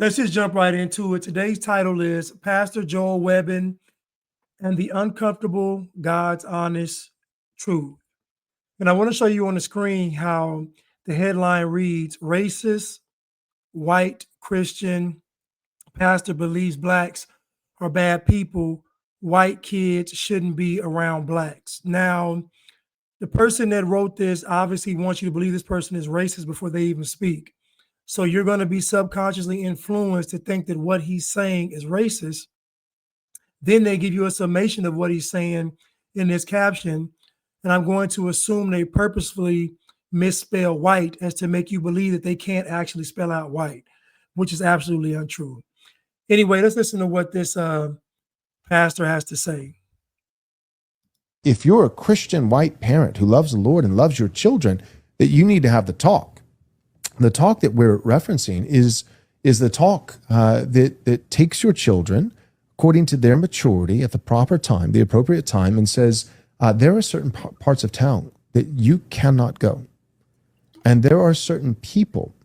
Let's just jump right into it. Today's title is Pastor Joel Webbon and the Uncomfortable God's Honest Truth. And I want to show you on the screen how the headline reads: Racist, white Christian pastor believes blacks are bad people. White kids shouldn't be around blacks. Now, the person that wrote this obviously wants you to believe this person is racist before they even speak. So you're going to be subconsciously influenced to think that what he's saying is racist. Then they give you a summation of what he's saying in this caption. And I'm going to assume they purposefully misspell white as to make you believe that they can't actually spell out white, which is absolutely untrue. Anyway, let's listen to what this pastor has to say. If you're a Christian white parent who loves the Lord and loves your children, that you need to have the talk. The talk that we're referencing is the talk that takes your children according to their maturity at the proper time, the appropriate time, and says, there are certain parts of town that you cannot go. And there are certain people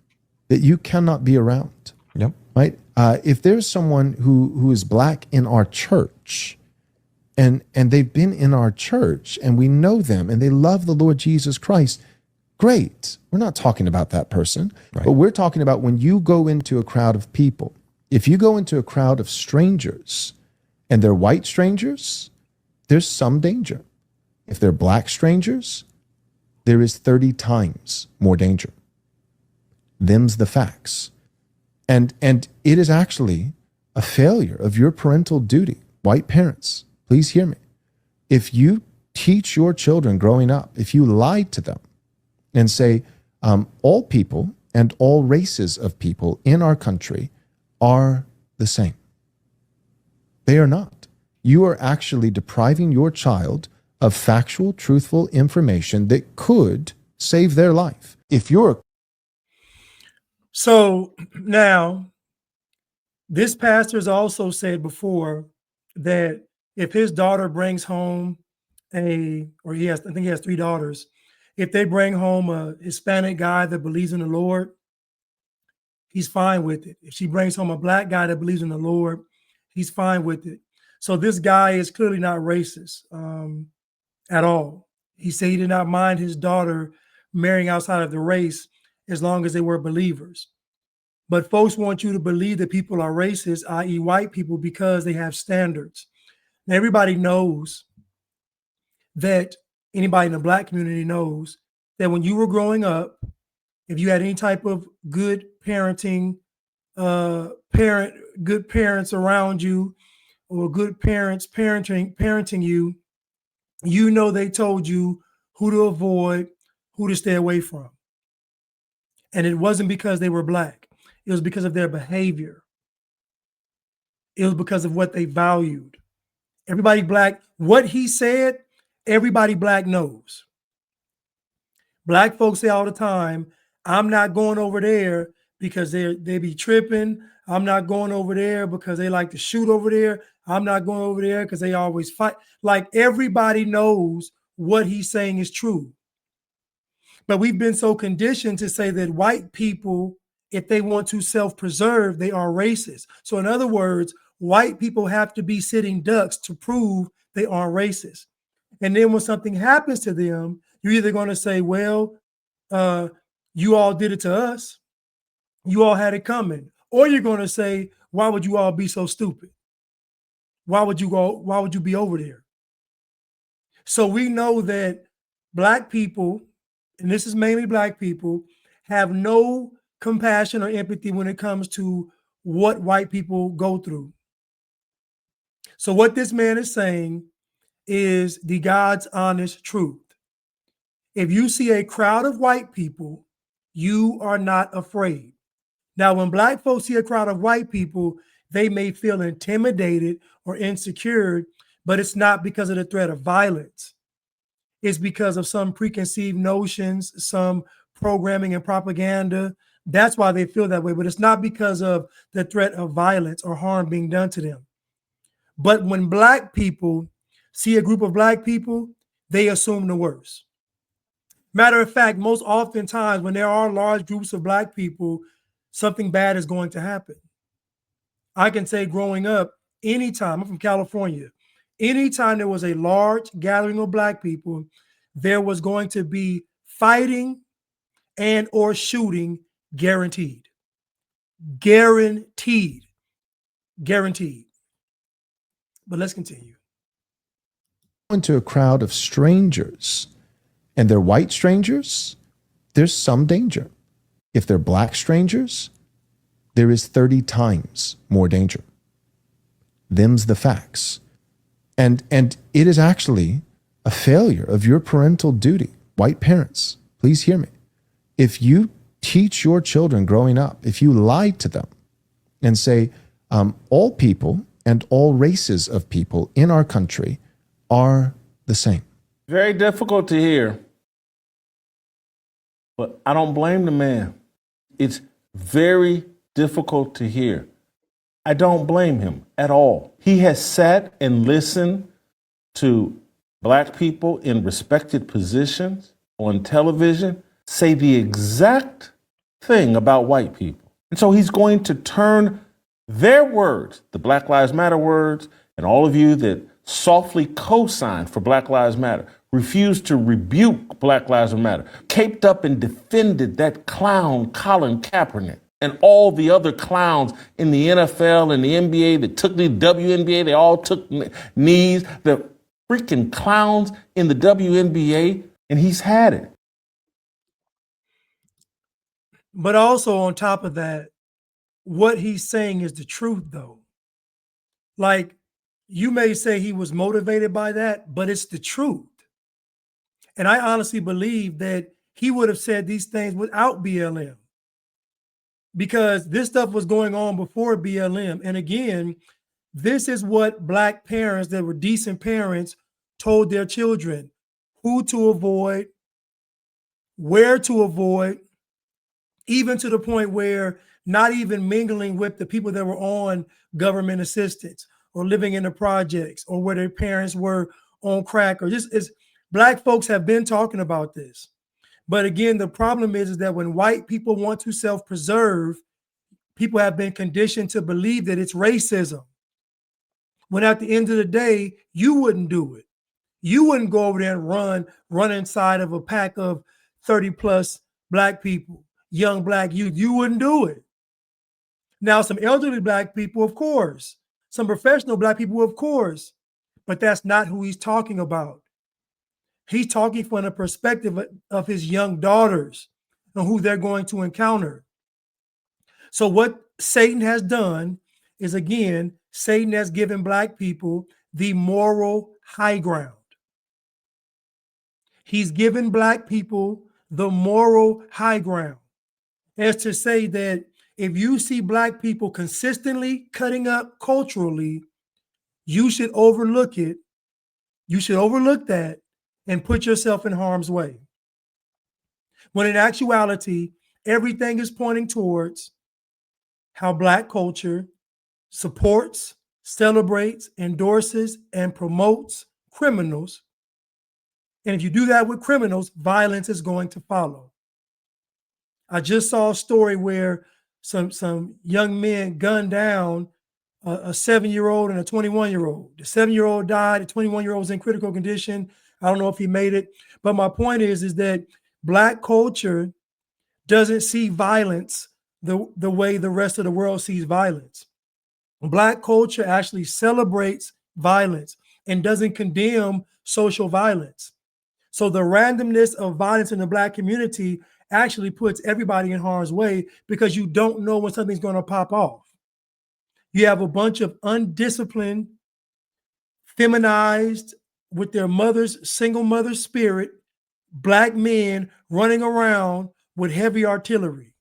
that you cannot be around. Yep. Right? If there's someone who is black in our church, and they've been in our church, and we know them, and they love the Lord Jesus Christ, great. We're not talking about that person, right. But we're talking about when you go into a crowd of people. If you go into a crowd of strangers, and they're white strangers, there's some danger. If they're black strangers, there is 30 times more danger. Them's the facts. And it is actually a failure of your parental duty. White parents, please hear me. If you teach your children growing up, if you lie to them and say, all people and all races of people in our country are the same. They are not. You are actually depriving your child of factual, truthful information that could save their life. If you're So now, this pastor has also said before that if his daughter brings home I think he has 3 daughters. If they bring home a Hispanic guy that believes in the Lord, he's fine with it. If she brings home a black guy that believes in the Lord, he's fine with it. So this guy is clearly not racist at all. He said he did not mind his daughter marrying outside of the race as long as they were believers. But folks want you to believe that people are racist, i.e. white people, because they have standards. Now, everybody knows that, anybody in the black community knows that when you were growing up, if you had any type of good parenting, good parents around you, or good parents parenting you, you know they told you who to avoid, who to stay away from. And it wasn't because they were black. It was because of their behavior. It was because of what they valued. Everybody black, what he said, everybody black knows. Black folks say all the time, I'm not going over there because they be tripping. I'm not going over there because they like to shoot over there. I'm not going over there because they always fight. Like, everybody knows what he's saying is true. But we've been so conditioned to say that white people, if they want to self-preserve, they are racist. So in other words, white people have to be sitting ducks to prove they aren't racist. And then when something happens to them, you're either going to say, well, you all did it to us. You all had it coming. Or you're going to say, why would you all be so stupid? Why would you be over there? So we know that black people, and this is mainly black people, have no compassion or empathy when it comes to what white people go through. So what this man is saying is the God's honest truth. If you see a crowd of white people, you are not afraid. Now, when black folks see a crowd of white people, they may feel intimidated or insecure, but it's not because of the threat of violence. It's because of some preconceived notions, some programming and propaganda. That's why they feel that way, but it's not because of the threat of violence or harm being done to them. But when black people see a group of black people, they assume the worst. Matter of fact, most oftentimes when there are large groups of black people, something bad is going to happen. I can say growing up, anytime, I'm from California, anytime there was a large gathering of Black people, there was going to be fighting and or shooting guaranteed. Guaranteed. Guaranteed. But let's continue. Into a crowd of strangers and they're white strangers, there's some danger. If they're Black strangers, there is 30 times more danger. Them's the facts. And it is actually a failure of your parental duty. White parents, please hear me. If you teach your children growing up, if you lie to them and say all people and all races of people in our country are the same. Very difficult to hear, but I don't blame the man. It's very difficult to hear. I don't blame him at all. He has sat and listened to Black people in respected positions on television say the exact thing about white people. And so he's going to turn their words, the Black Lives Matter words, and all of you that softly co-signed for Black Lives Matter, refused to rebuke Black Lives Matter, caped up and defended that clown Colin Kaepernick and all the other clowns in the NFL and the NBA that took the WNBA, they all took knees, the freaking clowns in the WNBA, and he's had it. But also on top of that, what he's saying is the truth, though. Like, you may say he was motivated by that, but it's the truth. And I honestly believe that he would have said these things without BLM, because this stuff was going on before BLM. And again, this is what Black parents that were decent parents told their children: who to avoid, where to avoid, even to the point where not even mingling with the people that were on government assistance or living in the projects or where their parents were on crack, or just is Black folks have been talking about this. But again, the problem is that when white people want to self-preserve, people have been conditioned to believe that it's racism. When at the end of the day, you wouldn't do it. You wouldn't go over there and run inside of a pack of 30 plus Black people, young Black youth. You wouldn't do it. Now, some elderly Black people, of course, some professional Black people, of course, but that's not who he's talking about. He's talking from the perspective of his young daughters and who they're going to encounter. So what Satan has done is, again, Satan has given Black people the moral high ground. He's given Black people the moral high ground, as to say that if you see Black people consistently cutting up culturally, you should overlook it. You should overlook that and put yourself in harm's way. When in actuality, everything is pointing towards how Black culture supports, celebrates, endorses, and promotes criminals. And if you do that with criminals, violence is going to follow. I just saw a story where some young men gunned down a 7-year-old and a 21-year-old. The 7-year-old died, the 21-year-old was in critical condition. I don't know if he made it. But my point is that Black culture doesn't see violence the way the rest of the world sees violence. Black culture actually celebrates violence and doesn't condemn social violence. So the randomness of violence in the Black community actually puts everybody in harm's way, because you don't know when something's going to pop off. You have a bunch of undisciplined, feminized, with their single mother's spirit, Black men running around with heavy artillery.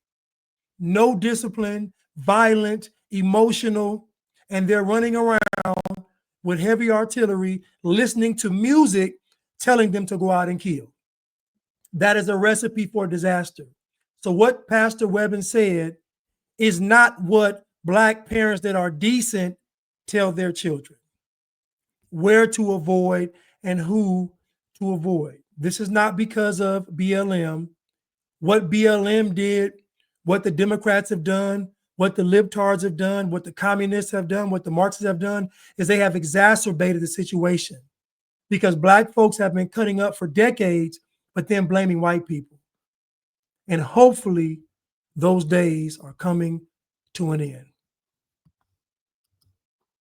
No discipline, violent, emotional, and they're running around with heavy artillery, listening to music telling them to go out and kill. That is a recipe for disaster. So what Pastor Webbon said is not what Black parents that are decent tell their children. Where to avoid and who to avoid. This is not because of BLM. What BLM did, what the Democrats have done, what the libtards have done, what the communists have done, what the Marxists have done, is they have exacerbated the situation because Black folks have been cutting up for decades, but then blaming white people. And hopefully those days are coming to an end.